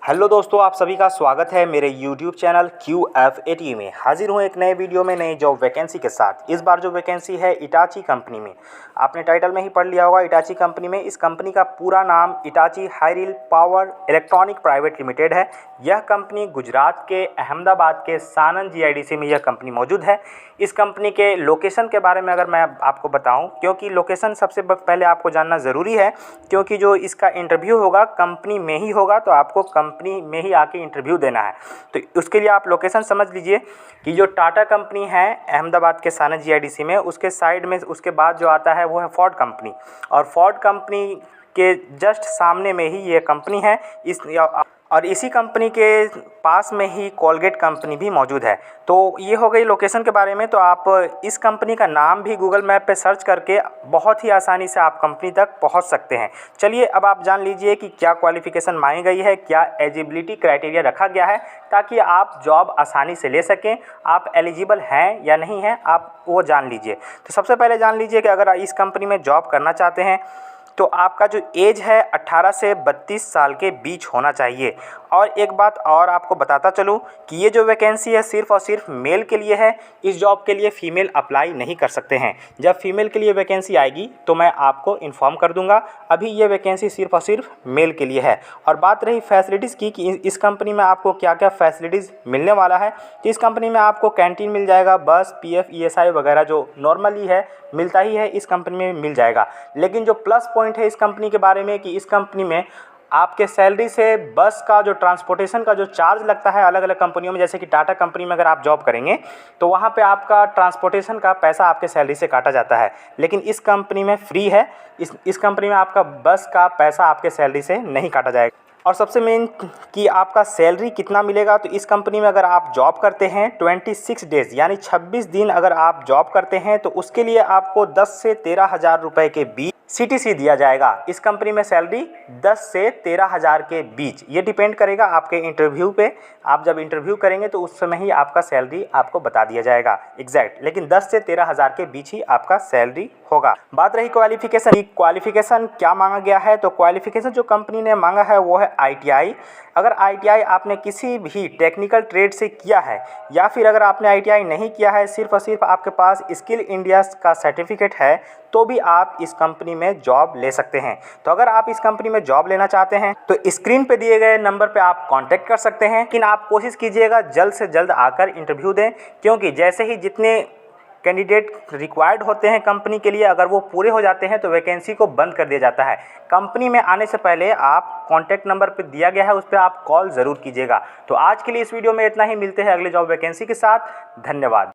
Hello दोस्तों, आप सभी का स्वागत है मेरे YouTube चैनल QF80 में। हाजिर हूँ एक नए वीडियो में नई जॉब वैकेंसी के साथ। इस बार जो वैकेंसी है इटाची कंपनी में। आपने टाइटल में ही पढ़ लिया होगा इटाची कंपनी में। इस कंपनी का पूरा नाम Itachi हाइरिल power electronic private limited है। यह कंपनी गुजरात के अहमदाबाद के सानन GIDC में यह कंपनी मौजूद है। इस कंपनी के लोकेशन के बारे में अगर मैं आपको बताऊं, क्योंकि लोकेशन सबसे पहले आपको जानना ज़रूरी है, क्योंकि जो इसका इंटरव्यू होगा कंपनी में ही होगा, तो आपको कंपनी में ही आके इंटरव्यू देना है। तो उसके लिए आप लोकेशन समझ लीजिए कि जो टाटा कंपनी है अहमदाबाद के सानन GIDC में, उसके साइड में उसके बाद जो आता है वो है फोर्ड कंपनी, और फोर्ड कंपनी के जस्ट सामने में ही ये कंपनी है। और इसी कंपनी के पास में ही कोलगेट कंपनी भी मौजूद है। तो ये हो गई लोकेशन के बारे में। तो आप इस कंपनी का नाम भी गूगल मैप पे सर्च करके बहुत ही आसानी से आप कंपनी तक पहुंच सकते हैं। चलिए अब आप जान लीजिए कि क्या क्वालिफ़िकेशन मांगी गई है, क्या एलिजिबिलिटी क्राइटेरिया रखा गया है, ताकि आप जॉब आसानी से ले सकें। आप एलिजिबल हैं या नहीं हैं, आप वो जान लीजिए। तो सबसे पहले जान लीजिए कि अगर इस कंपनी में जॉब करना चाहते हैं तो आपका जो एज है 18 से 32 साल के बीच होना चाहिए। और एक बात और आपको बताता चलूँ कि ये जो वैकेंसी है सिर्फ़ और सिर्फ मेल के लिए है। इस जॉब के लिए फ़ीमेल अप्लाई नहीं कर सकते हैं। जब फीमेल के लिए वैकेंसी आएगी तो मैं आपको इन्फॉर्म कर दूंगा। अभी ये वैकेंसी सिर्फ़ और सिर्फ मेल के लिए है। और बात रही फैसिलिटीज़ की कि इस कंपनी में आपको क्या क्या फैसिलिटीज़ मिलने वाला है, तो इस कंपनी में आपको कैंटीन मिल जाएगा, बस PF ESI वगैरह जो नॉर्मली है मिलता ही है, इस कंपनी में मिल जाएगा। लेकिन जो प्लस पॉइंट है इस कंपनी के बारे में कि इस कंपनी में आपके सैलरी से बस का जो ट्रांसपोर्टेशन का जो चार्ज लगता है अलग अलग कंपनियों में, जैसे कि टाटा कंपनी में अगर आप जॉब करेंगे तो वहाँ पे आपका ट्रांसपोर्टेशन का पैसा आपके सैलरी से काटा जाता है। लेकिन इस कंपनी में फ्री है। इस कंपनी में आपका बस का पैसा आपके सैलरी से नहीं काटा जाएगा। और सबसे मेन कि आपका सैलरी कितना मिलेगा, तो इस कंपनी में अगर आप जॉब करते हैं 26 डेज़ यानी 26 दिन अगर आप जॉब करते हैं तो उसके लिए आपको 10 से 13 हज़ार रुपये के बीच CTC दिया जाएगा। इस कंपनी में सैलरी 10 से 13 हज़ार के बीच, ये डिपेंड करेगा आपके इंटरव्यू पे। आप जब इंटरव्यू करेंगे तो उस समय ही आपका सैलरी आपको बता दिया जाएगा एग्जैक्ट, लेकिन 10 से 13 हज़ार के बीच ही आपका सैलरी होगा। बात रही क्वालिफिकेशन की, क्वालिफिकेशन क्या मांगा गया है, तो क्वालिफिकेशन जो कंपनी ने मांगा है वो है ITI। अगर ITI आपने किसी भी टेक्निकल ट्रेड से किया है, या फिर अगर आपने ITI नहीं किया है, सिर्फ और सिर्फ आपके पास स्किल इंडिया का सर्टिफिकेट है, तो भी आप इस कंपनी में जॉब ले सकते हैं। तो अगर आप इस कंपनी में जॉब लेना चाहते हैं तो स्क्रीन पे दिए गए नंबर पे आप कांटेक्ट कर सकते हैं। लेकिन आप कोशिश कीजिएगा जल्द से जल्द आकर इंटरव्यू दें, क्योंकि जैसे ही जितने कैंडिडेट रिक्वायर्ड होते हैं कंपनी के लिए, अगर वो पूरे हो जाते हैं तो वैकेंसी को बंद कर दिया जाता है। कंपनी में आने से पहले आप कॉन्टैक्ट नंबर पे दिया गया है, उस पर आप कॉल ज़रूर कीजिएगा। तो आज के लिए इस वीडियो में इतना ही। मिलते हैं अगले जॉब वैकेंसी के साथ। धन्यवाद।